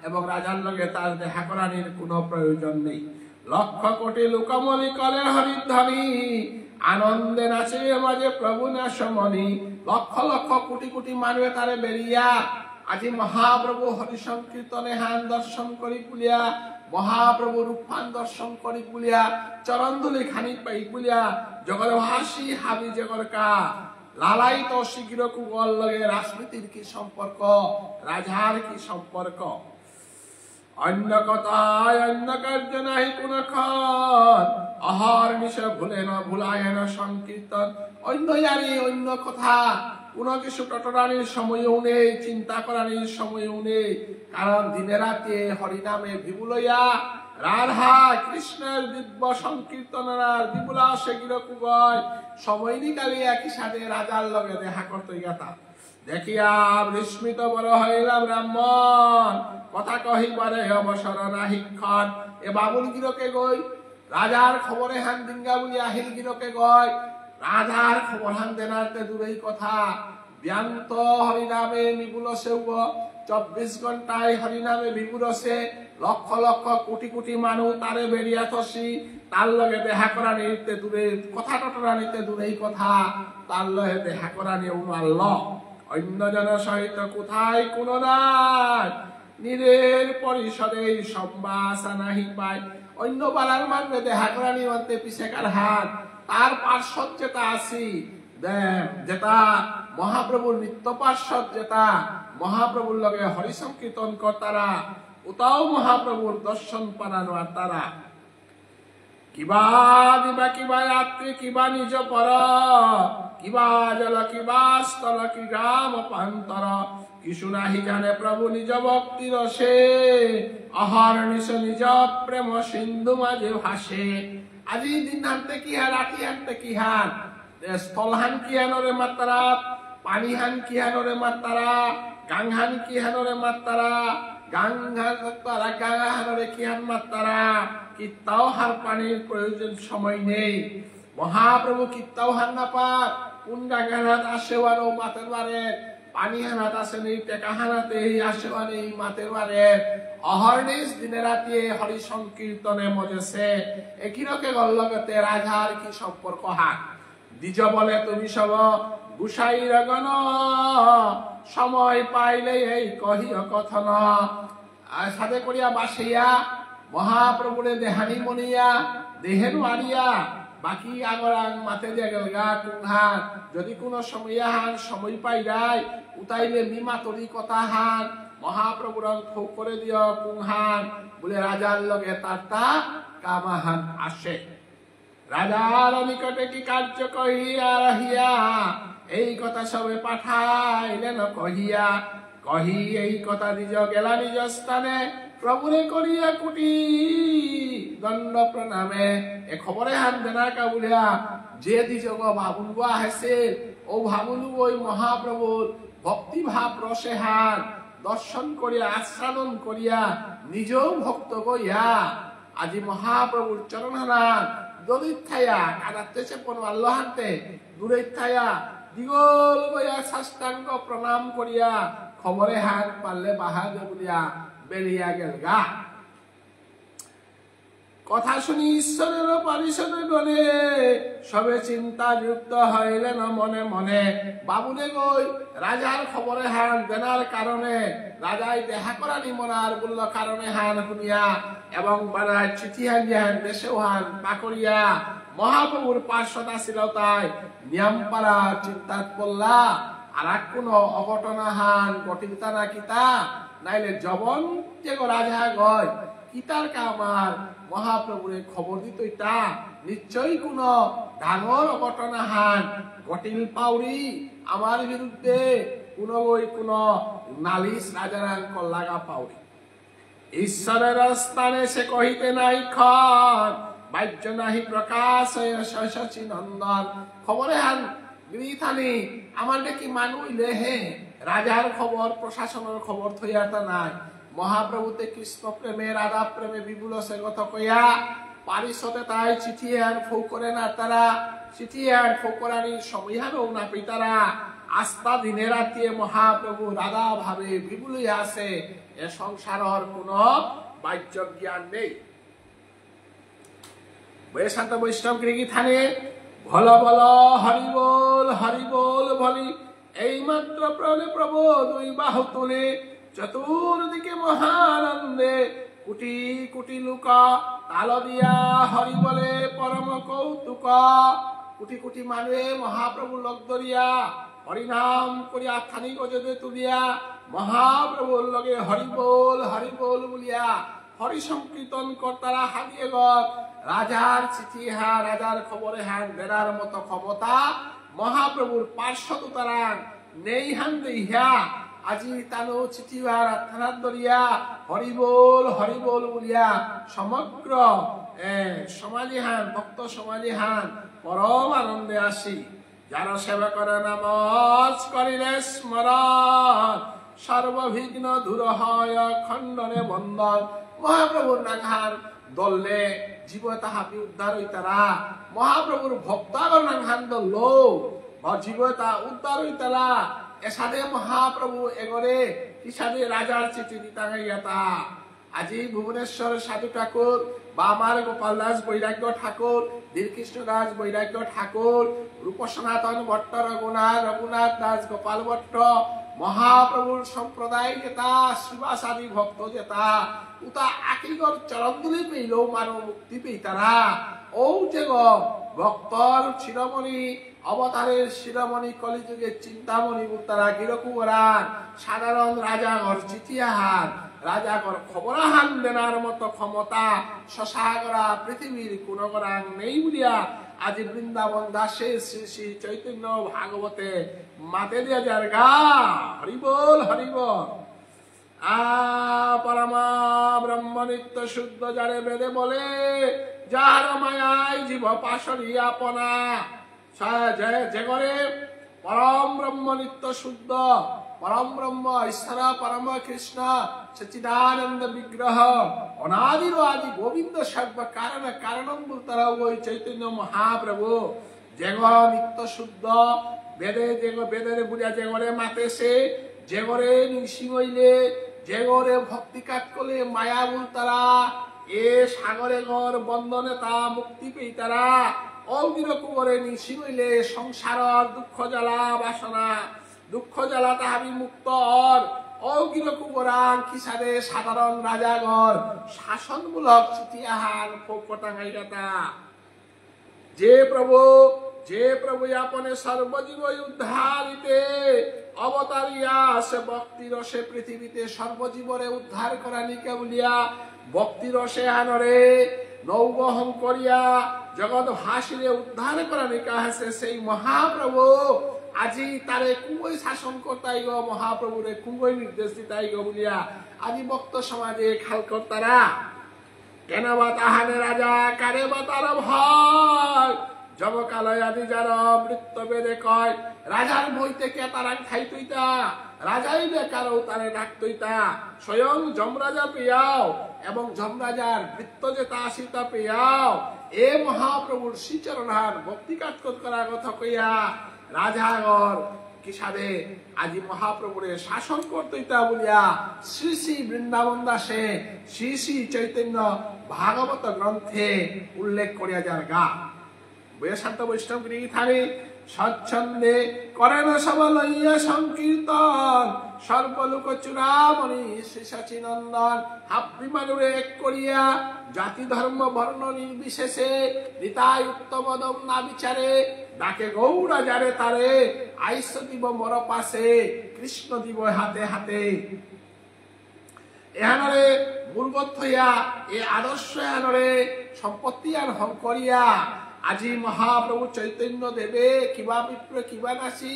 এবং রাজার লগে তার দেখা করানির কোনো প্রয়োজন নেই লক্ষ কোটি লোকমলি কলের হরিধ্বনি আনন্দে নাচে মাঝে প্রভু না সমনি লক্ষ লক্ষ কোটি কোটি মানুষ তারে বেরিয়া আজি মহাপ্রভু হরি সংকীর্তনে হান দর্শন করি বুলিয়া মহাপ্রভু রূপান দর্শন করি বুলিয়া চরণদুলি খানি পাই বুলিয়া জগৎ ভাসি হাবি জগরকা লালাই তো শীঘ্র কুগল লগে রাজনীতির কি সম্পর্ক রাজার কি সম্পর্ক অন্য কথায় অন্য কার্য নাহি কোন অহর নিশে ভুলে না ভুলায় না সংকীর্তন অন্য জানি অন্য কথা কোন কিছু টটরানির সময়ও নেই চিন্তা করানির সময়ও নেই কারণ দিনে রাতে হরিনামে বিবুলইয়া রাধা কৃষ্ণের দিব্য সংকীর্তনার বিবুলা সেগির কুগয় সময় নিকালি একই সাথে রাজার লগে দেখা করতে গেতা দেখিয়া বিস্মিত বড় হইলা ব্রাহ্মণ কথা কহিবারে অবসর নাহি ক্ষণ এ বাবুল গিরকে গই রাজার খবরে হান দিঙ্গা বলি আহিল গিরকে গয় রাজার খবর হান দেনাতে দূরেই কথা ব্যান্ত হরিনামে বিপুলসে 24 ঘন্টায় হরিনামে বিপুলসে লক্ষ লক্ষ কোটি কোটি মানুষ তারে বেরিয়া থসি তার লগে দেখা করা নিতে দূরে কথা টটরা নিতে দূরেই কথা তার লগে দেখা করা নিয়ে উমাল্ল অন্য জন সহিত কোথায় কোন নাই নিরের পরিষদে সম্বাসা নাহি পায় অন্য বালার মানবে দেখা করা নিতে পিছেকার হাত তার পার্শ্বদ যেটা আসি যেটা মহাপ্রভুর নিত্য পার্শ্বদ যেটা মহাপ্রভুর লগে হরি সংকীর্তন কর্তারা ওটাও মহাপ্রভুর দর্শন পানানো আর তারা কিবা দিবা কিবা রাত্রি কিবা নিজ পর কিবা জল কিবা স্থল কি গ্রাম পান্তর কিছু নাহি জানে প্রভু নিজ ভক্তি রসে অহর্নিশ নিজ প্রেম সিন্ধু মাঝে ভাসে আজি দিন হানতে কি হার রাতি হানতে কি হার স্থল হান কি হানরে মাত্রা পানি হান কি হানরে মাত্রা গাং হান কি হানরে মাত্রা গাঙ্গা হানরে কি হান মাত্রা কিত্তাও হার পানির প্রয়োজন সময় নেই মহাপ্রভু কিত্তাও হান না পার কোন গাঙ্গানাথ আসেওয়ারও মাতের বারে পানি হানাত আসে নেই টেকা হানাতে আসেওয়া নেই মাতের বারে অহর্নিশ দিনে রাতে হরি সংকীর্তনে মজেছে একই রকে গল্লগতে রাজার কি সম্পর্ক হাত দ্বিজ বলে তুমি সব গুসাই রগন, সময় পাইলে এই কহিও কথন। আর সাথে করিয়া বাসিয়া মহাপ্রভুরে দেহানি মনিয়া দেহের মারিয়া বাকি আগরাং মাতে গা কুংহান। যদি কোনো সময় পাই যায় উতাইলে মিমা তরি কথা হান, মহাপ্রভুর খুব করে দিও কুংহান। বলে রাজার লগে তার কামাহান আসে। রাজার নিকটে কি কার্য কহিয়া রহিয়া, এই কথা সবে পাঠাইলেন কহিয়া। কহি এই কথা নিজ গেলা নিজ স্থানে, প্রভুরে করিয়া কুটি দণ্ড প্রণামে। এ খবরে হান দেনা কাবুলিয়া যে দিজ ভাবুন হেসে, ও ভাবুন ওই মহাপ্রভুর ভক্তি ভাব রসে হান দর্শন করিয়া আস্বাদন করিয়া নিজেও ভক্ত কইয়া আজি মহাপ্রভুর চরণ হান দলিত থাইয়া কাদাতেছে কোন আল্লাহান্তে দূরে থাইয়া দিগল বইয়া সাষ্টাঙ্গ প্রণাম করিয়া খবরে হান পারলে বাহাদে বলিয়া বেরিয়া গেল গা। কথা শুনি ঈশ্বরের পারিষদে গলে সবে চিন্তা যুক্ত হইলেন মনে মনে। বাবুরে গই রাজার খবরে হান দেনার কারণে, রাজাই দেখা করা নিমনার বলল কারণে হান শুনিয়া, এবং বানায় চিঠি হান যান দেশেও হান পাকড়িয়া। মহাপ্রভুর পার্শ্বদ ছিল তাই নিয়মপাড়া চিন্তাত পড়লা, আর এক কোনো অঘটনা হান ঘটিতা না কিতা, নাইলে জবন যে রাজা গয় কিতার কামার মহাপ্রভুরে খবর দিত ইটা নিশ্চয়ই কোন ডাঙর অঘটনা হান ঘটিল পাউরি আমার বিরুদ্ধে কোন নালিশ রাজারাং লাগা পাউরি। ঈশ্বরের স্থানে সে কহিতে নাই খন, বাহ্য নাহি প্রকাশ শশী নন্দন। খবরে হান গৃথানি আমার দেখি মানুইলে হে রাজার খবর প্রশাসনের খবর থইয়াটা নাই। মহাপ্রভুতে কৃষ্ণ প্রেমে রাধা প্রেমে বিপুল সে কথা কইয়া পারিষদে তাই চিঠি আর ফৌ করে না তারা, চিঠি আর ফৌ করানি সময়ারও না পিতারা। আস্থা দিনে রাতিয়ে মহাপ্রভু রাধা ভাবে বিপুলই আছে, এ সংসারের কোন বাহ্য জ্ঞান নেই। বৈশান্ত বৈষ্ণব গৃহী থানে ভল বল হরি বল বলি, এই মাত্র প্রলে প্রভু দুই বাহু তুলে চতুর্দিকে মহানন্দে কোটি কোটি লোক তাল দিয়া হরি বলে পরম কৌতুক। কোটি কোটি মানুহে মহাপ্রভু লগ ধরিয়া হরিনাম করিয়া থানি গজবে তুলিয়া মহাপ্রভুর লগে হরি বল বলিয়া হরি সংকীর্তন কর্তারা হারিয়ে গল। রাজার চিঠি হা রাজার খবরে হান বেড়ার মতো ক্ষমতা মহাপ্রভুর পার্শ্বদ তারা নেই হান দেইহা আজি তানো চিঠি আর থানার দরিয়া হরি বল বলিয়া সমগ্র সমাজী হান ভক্ত সমাজী হান পরম আনন্দে আসি। যার সেবা করে নামজ করিলে স্মরণ, সর্ববিঘ্ন দূর হয় খণ্ডনে বন্ধন। মহাপ্রভুর নাংহান দললে জীব তাহাবি উদ্ধার হইতারা, মহাপ্রভুর ভক্তাগর নাংহান দল জীব তা উদ্ধার হইতারা। এসাদে মহাপ্রভু এগরে কিসাদে রাজার চিঠি দিতা গাইয়াতা। আজি ভুবনেশ্বর সাধু ঠাকুর বা আমার গোপাল দাস বৈরাগ্য ঠাকুর, দীরকৃষ্ণ দাস বৈরাগ্য ঠাকুর, রূপ সনাতন ভট্ট রঘুনাথ দাস গোপাল ভট্ট মহাপ্রভুর সম্প্রদায় যেতা শিবাসাদী ভক্ত যেতা উতা আকিগর চরণদুলি পেইল মানব মুক্তি পেইতারা। ও যে ভক্তর শিরোমণি অবতারের শিরোমণি কলিযুগের চিন্তামণি উত্তরা গিরকুবরান সাধারণ রাজাগর চিঠিয়াহান রাজাগর খবরাহান দেনার মতো ক্ষমতা শশাগরা পৃথিবীর কোনগরাং নেই বলিয়া আজি বৃন্দাবন দাসে শ্রী শ্রী চৈতন্য ভাগবতে মাতে দিয়া যার গা হরি বল পরমা ব্রহ্ম নিত্য শুদ্ধ যারে বেদে বলে, যার মায়ায় জীব পাশরি আপনা। যে করে পরম ব্রহ্ম নিত্য শুদ্ধ পরম ব্রহ্ম ঈশ্বর পরম কৃষ্ণ সচিদানন্দ বিগ্রহ অনাদির আদি গোবিন্দ সর্ব কারণ কারণম বলতারা ওই চৈতন্য মহাপ্রভু যেগ নিত্য শুদ্ধ বেদের বুঝা যেগরে মাতেছে যেগরে নিশিমইলে যেগরে ভক্তি কাট করলে মায়া বলতারা এ সাগরে ঘর বন্ধনে তা মুক্তি পেইতারা। ও অলগির কুবরে নিশি হইলে সংসারর দুঃখ জ্বালা বাসনা দুঃখ জ্বালা তাহাবি মুক্ত অর অলগির কুবরাং কিসারে সাধারণ রাজাগর শাসনমূলক চিঠিয়াহান ফোকটাঙ্গাইরাতা যে প্রভু আপনে সর্বজীব উদ্ধারিতে অবতারিয়া সে ভক্তি রসে পৃথিবীতে সর্বজীবরে উদ্ধার করা নিকে বলিয়া ভক্তি রসে আনরে নৌবহন করিয়া জগৎ ভাসিরে উদ্ধার করা নিকা হাসে সেই মহাপ্রভু আজি তারে কুঙ্গই শাসন করতাই গো মহাপ্রভুরে কুঙ্গই নির্দেশ দিতাই গো বলিয়া আজি ভক্ত সমাজে খাল কর্তারা কেন বা তাহানে রাজা কারে বা তার ভয় জবকালয় আদি যার মৃত্য বেদে কয় রাজার বই থেকে তারা খাই তুইতা রাজাই বেকারও তারে ডাক তুইতা স্বয়ং যমরাজা পেয়াও এবং যমরাজার বৃত্ত যেটা আসিতা পেয়াও এ মহাপ্রভুর শ্রীচরণার ভক্তি কাজ করা কথা কইয়া রাজাগর কিসারে আজি মহাপ্রভুরে শাসন করতেইতা বলিয়া শ্রী শ্রী বৃন্দাবন দাসে শ্রী শ্রী চৈতন্য ভাগবত গ্রন্থে উল্লেখ করিয়া যার গা বৈশান্ত বৈষ্ণব গৃহী থামি স্বচ্ছন্দে করেন সব লইয়া সংকীর্তন সর্বলোক চূড়ামণি শ্রী সচিনন্দন হাপ্পি মানুরে এক করিয়া জাতি ধর্ম বর্ণ নির্বিশেষে নিতাই উত্তমদম না বিচারে ডাকে গৌরা যারে তারে আইস দিব মর পাশে কৃষ্ণ দিব হাতে হাতে এহানরে মূলগত হইয়া এ আদর্শ এহানরে সম্পত্তি আর হং করিয়া আজি মহাপ্রভু চৈতন্য দেবে কিবা বিপ্র কিবা নাসি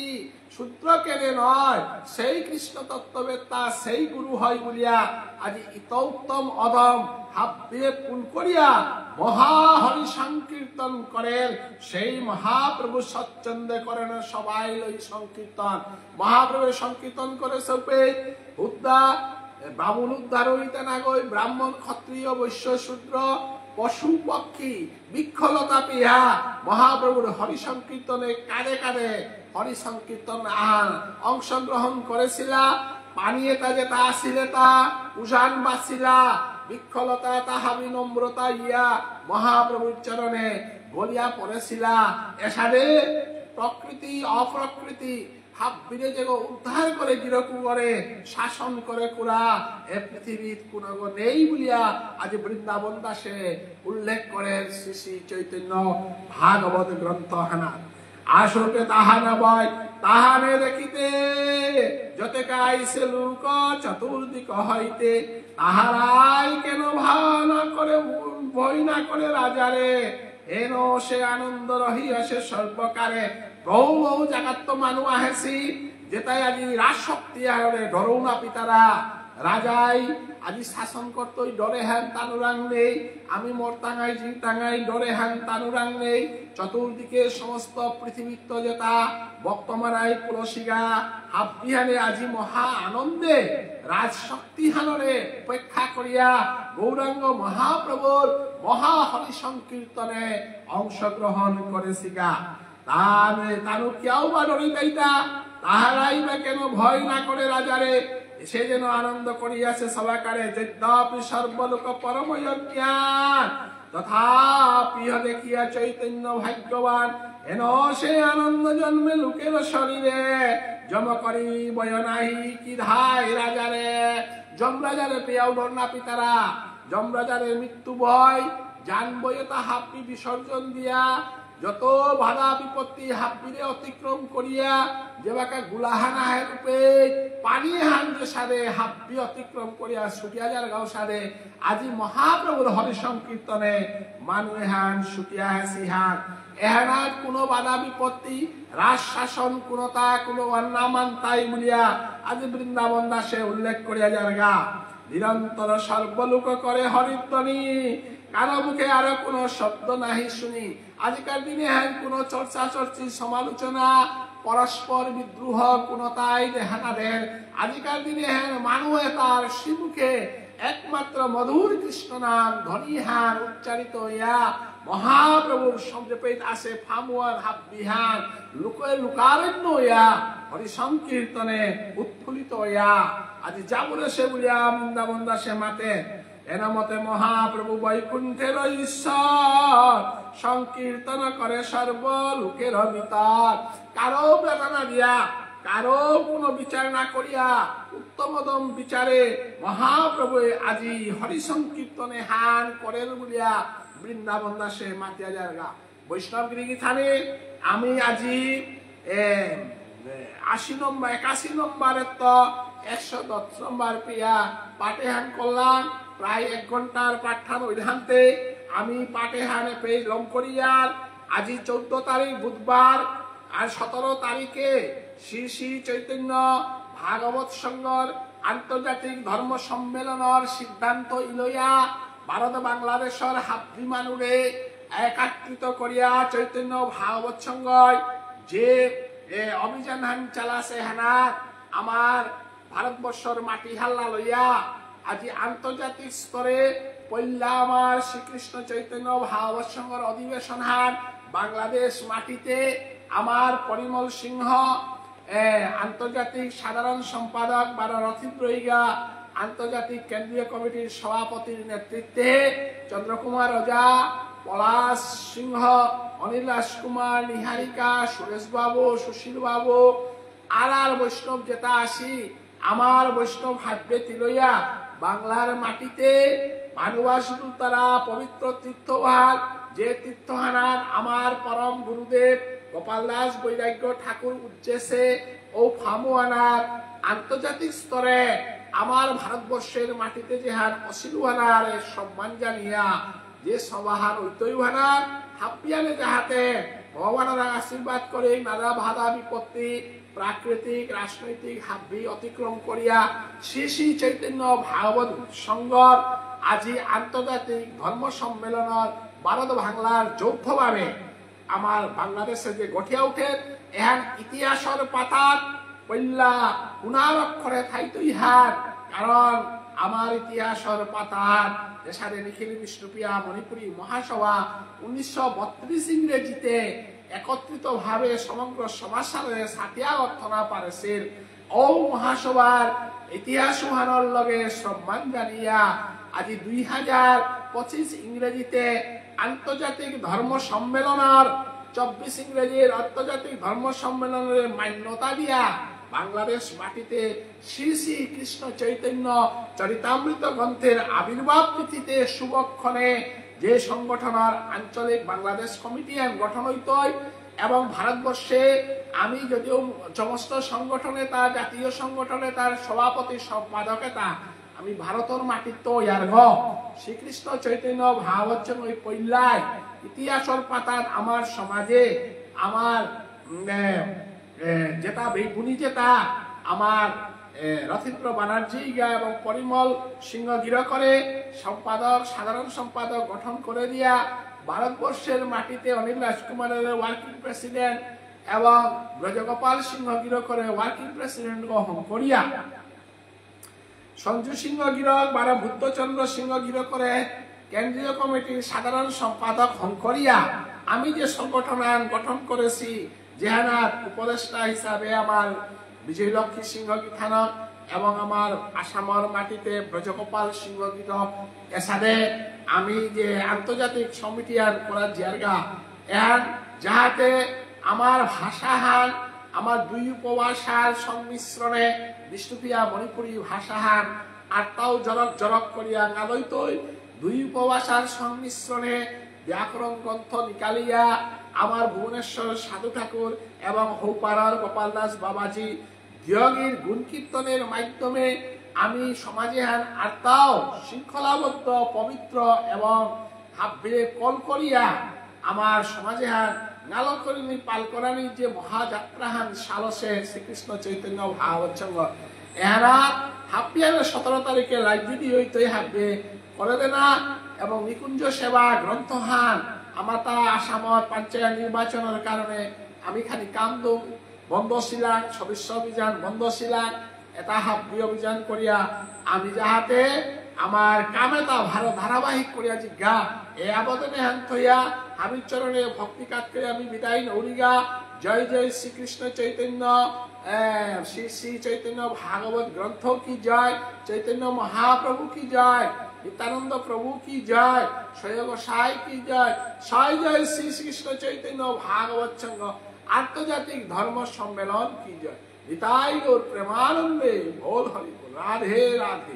সূত্র কেনে নয় সেই কৃষ্ণ তত্ত্ববেত্তা সেই গুরু হয় বলিয়া আজি ইতৌত্তম অদম হাব্বে পুন করিয়া মহাহরি সংকীর্তন করেন সেই মহাপ্রভু সচ্ছন্দে করেন সবাই লই সংকীর্তন মহাপ্রভু সংকীর্তন করে সৌপে উদ্দা ব্রাহ্মণ উদ্ধার হইতে না গই ব্রাহ্মণ ক্ষত্রিয় বৈশ্য শূদ্র পশু পক্ষী বিক্ষলতা পিহা মহাপ্রভুর হরি সংকীর্তনে কাঁধে কাঁধে হরি সংকীর্তন অংশগ্রহণ করেছিলা পানিয়ে তা যেটা আসিলে তা উজান বাসিলা বিক্ষলতা তাহা বিনম্রতা ইয়া মহাপ্রভুর চরণে বলিয়া পড়েছিলা এসারে প্রকৃতি অপ্রকৃতি হাব্বিরে যে উদ্ধার করে গিরকু করে শাসন করে কুরা এ পৃথিবীর কোন নেই বলিয়া আজ বৃন্দাবন দাসে উল্লেখ করে শ্রী শ্রী চৈতন্য ভাগবত গ্রন্থ হানা আসলে তাহানা বয় তাহানে দেখিতে যতে কাইছে লোক চতুর্দিক হইতে তাহারাই কেন ভাবনা করে ভয় না করে রাজারে এন সে আনন্দ রহিয়াছে সর্বকারে বহু বহু জায়গাত তো মানুষ আহেছি যেটাই আজি রাজ শক্তি আরে ডরৌ না পিতারা রাজাই আজি শাসন করতই ডরে হ্যান তানুরাং নেই আমি মোর টাঙাই জি টাঙাই ডরে হ্যান তানুরাং নেই চতুর্দিকে সমস্ত পৃথিবীর তো যেটা বর্তমানাই পুলসিগা হাবিহানে আজি মহা আনন্দে রাজ শক্তি হানরে উপেক্ষা করিয়া গৌরাঙ্গ মহাপ্রভুর মহা হরি সংকীর্তনে অংশগ্রহণ করেছিগা তানু কেউ বা ডরি যাইতা তাহারাই বা কেন ভয় না করে রাজারে সে যেন আনন্দ করিয়াছে সবাকারে যদ্যপি সর্বলোক পরম জ্ঞান তথাপি দেখিয়া চৈতন্য ভাগ্যবান এন সে আনন্দ জন্মে লোকের শরীরে জম করি বয় নাহি কি ধাই রাজারে যমরাজারে পেয়াও ডর না পিতারা যমরাজারে মৃত্যু ভয় জান বয়ে তা হাপ্পি বিসর্জন দিয়া যত বাধা বিপত্তি হাব্বিরে অতিক্রম করিয়া যেবাকা গুলাহানা হে রূপে পানি হান যে সারে হাব্বি অতিক্রম করিয়া সুটিয়া যার গাঁও সারে আজি মহাপ্রভুর হরি সংকীর্তনে মানুষ হান সুটিয়া হে সিহান এহানার কোনো বাধা বিপত্তি রাজ শাসন কোনটা কোনো অন্নামান তাই বলিয়া আজি বৃন্দাবন দাসে উল্লেখ করিয়া যার গা নিরন্তর সর্বলোক করে হরিধ্বনি কারো মুখে আরো কোনো শব্দ নাহি শুনি আজকাল দিনে হ্যাঁ কোনো চর্চা চর্চি সমালোচনা পরস্পর বিদ্রোহ কোনটাই দেখা না দেন আজকাল দিনে হ্যাঁ মানুষে তার শ্রীমুখে একমাত্র মধুর কৃষ্ণ নাম ধ্বনি হান উচ্চারিত হইয়া মহাপ্রভুর সংক্ষেপিত আসে ফামুয়ার হাত বিহান লোকে লোকারণ্য হইয়া হরি সংকীর্তনে উৎফুল্লিত হইয়া আজি যাবরে সে বলিয়া বৃন্দাবন দাসে মাতে এনমতে মহাপ্রভু বৈকুণ্ঠের ঈশ্বর সংকীর্তন করে সর্ব লোকের ভিতর। কারো বেদনা দিয়া, কারো কোনো বিচার না করিয়া উত্তমদম বিচারে মহাপ্রভু আজি হরি সংকীর্তনে হান করেন বলিয়া বৃন্দাবন দাসে মাতিয়া জায়গা বৈষ্ণবগিরি থানে। আমি আজি 81 নম্বরের তো 110 নম্বর পিয়া পাটেহান করলাম। প্রায় 1 ঘন্টার পাঠান ওইধান্তে আমি পাটেহানে পেয়ে লম করিয়ার আজি 14 তারিখ বুধবার আর 17 তারিখে শ্রী শ্রী চৈতন্য ভাগবত সংঘর আন্তর্জাতিক ধর্ম সম্মেলনের সিদ্ধান্ত ইলইয়া ভারত বাংলাদেশের হাব্বি মানুরে একাত্রিত করিয়া চৈতন্য ভাগবত সংঘ যে অভিযান হান চালাছে হানা আমার ভারতবর্ষের মাটি হাল্লা লইয়া আজি আন্তর্জাতিক স্তরে পইলা আমার শ্রীকৃষ্ণ চৈতন্য ভাগবত সংঘর অধিবেশন হান বাংলাদেশ মাটিতে আমার পরিমল সিংহ আন্তর্জাতিক সাধারণ সম্পাদক বারা রথিন্দ্রইগা আন্তর্জাতিক কেন্দ্রীয় কমিটির সভাপতির নেতৃত্বে চন্দ্রকুমার ওঝা, পলাশ সিংহ, অনিল রাজকুমার, নিহারিকা, সুরেশ বাবু, সুশীল বাবু আর বৈষ্ণব যেটা আসি আমার বৈষ্ণব হাব্বে তিলইয়া বাংলার মাটিতে ভানুবাস তারা পবিত্র তীর্থভাগ যে তীর্থহানার আমার পরম গুরুদেব গোপাল দাস বৈরাগ্য ঠাকুর উদ্দেশ্যে ও ফামুয়ানার আন্তর্জাতিক স্তরে আমার ভারতবর্ষের মাটিতে যে হার অশিলুয়ানার সম্মান জানিয়া যে সবাহার ঐতইহানার হাপিয়ানে যাহাতে ভগবানের আশীর্বাদ করে নানা বাধা বিপত্তি প্রাকৃতিক রাজনৈতিক হাব্বি অতিক্রম করিয়া শ্রী শ্রী চৈতন্য ভাগবত সংঘর আজি আন্তর্জাতিক ধর্ম সম্মেলনের ভারত বাংলার যৌথভাবে আমার বাংলাদেশে যে গঠিয়া উঠে এহান ইতিহাসের পাতার পল্লা পুনার অক্ষরে থাইতো ইহার কারণ আমার ইতিহাসের পাতার দেশারে নিখিল বিষ্ণুপ্রিয়া মণিপুরী মহাসভা 1932 ইংরেজিতে একত্রিত ভাবে সমগ্র সমাজসারে সাতিয়া অর্থনা পারেছিল ও মহাসভার ইতিহাস মহানর লগে সম্মান জানিয়া আজি 2025 ইংরেজিতে আন্তর্জাতিক ধর্ম সম্মেলনের 24 ইংরেজির আন্তর্জাতিক ধর্ম সম্মেলনের মান্যতা দিয়া বাংলাদেশ মাটিতে শ্রী শ্রী কৃষ্ণ চৈতন্য চরিতামৃত গ্রন্থের আবির্ভাব তিথিতে শুভক্ষণে যে সংগঠনের আঞ্চলিক বাংলাদেশ কমিটি গঠন হইত এবং ভারতবর্ষে আমি যদিও সমস্ত সংগঠনে তার জাতীয় সংগঠনে তার সভাপতি সম্পাদকেতা আমি ভারতের মাটির তো ইয়ার শ্রীকৃষ্ণ চৈতন্য ভাগবত ওই পল্লায় ইতিহাসের পাতার আমার সমাজে আমার যেটা বেগুনি যেটা আমার রথীন্দ্র ব্যানার্জি এবং পরিমল সিংহ গির করে সম্পাদক সাধারণ সম্পাদক গঠন করে দিয়া ভারতবর্ষের মাটিতে অনিল রাজকুমারের ওয়ার্কিং প্রেসিডেন্ট এবং ব্রজগোপাল সিংহ গির করে ওয়ার্কিং প্রেসিডেন্ট গ্রহণ করিয়া সঞ্জু সিংহ গিরক বারা বুদ্ধচন্দ্র সিংহ গির করে কেন্দ্রীয় কমিটির সাধারণ সম্পাদক হন করিয়া আমি যে সংগঠন গঠন করেছি যেহানার উপদেষ্টা হিসাবে আমার বিজয়লক্ষ্মী সিংহ গীতানক এবং আমার আসামের মাটিতে ব্রজগোপাল সিংহ গীতক এসাদে আমি যে আন্তর্জাতিক সমিতি করার জায়গা এর যাহাতে আমার ভাষা হান আমার দুই উপভাষার সংমিশ্রণে বিষ্ণুপ্রিয়া মণিপুরী ভাষা হান আটটাও জরক জরক করিয়া নালইতই দুই উপভাষার সংমিশ্রণে ব্যাকরণ গ্রন্থ নিকালিয়া আমার ভুবনেশ্বর সাধু ঠাকুর এবং হৌপাড়ার গোপাল দাস বাবাজি দিয়গীর গুণ কীর্তনের মাধ্যমে আমি সমাজে হান আত্মাও শৃঙ্খলাবদ্ধ পবিত্র এবং হাব্বে কল করিয়া আমার সমাজে হান নালকরিণী পালকরানি যে মহাযাত্রা হান সালসে শ্রীকৃষ্ণ চৈতন্য ভাগবত সংঘ এহারা হাব্বিয়ার 17 তারিখে লাইব্রেরি হইতে হাব্বে করে দেনা এবং নিকুঞ্জ সেবা গ্রন্থ হান আমার তা আসামত পঞ্চায়েত নির্বাচনের কারণে আমি খালি কামদুম বন্ধ ছিলাম সদস্য অভিযান বন্ধ ছিলাম এটা হাব্বি অভিযান করিয়া আমি যাহাতে আমার কামেতা ভারত ধারাবাহিক করিয়া জিজ্ঞা এ আবেদনে হান থইয়া হাবির চরণে ভক্তি কাজ করে আমি বিদায় নৌরিগা জয় জয় শ্রীকৃষ্ণ চৈতন্য श्री श्री चैतन्य भागवत ग्रंथों की जय, चैतन्य महाप्रभु की जय, नित्यानंद प्रभु की जय, स्वयं गोसाई की जय, साई जय श्री कृष्ण चैतन्य भागवत संघ आंतर्जातिक धर्म सम्मेलन की जय। निताई और प्रेमानंदे बोल हरि बोल, राधे राधे।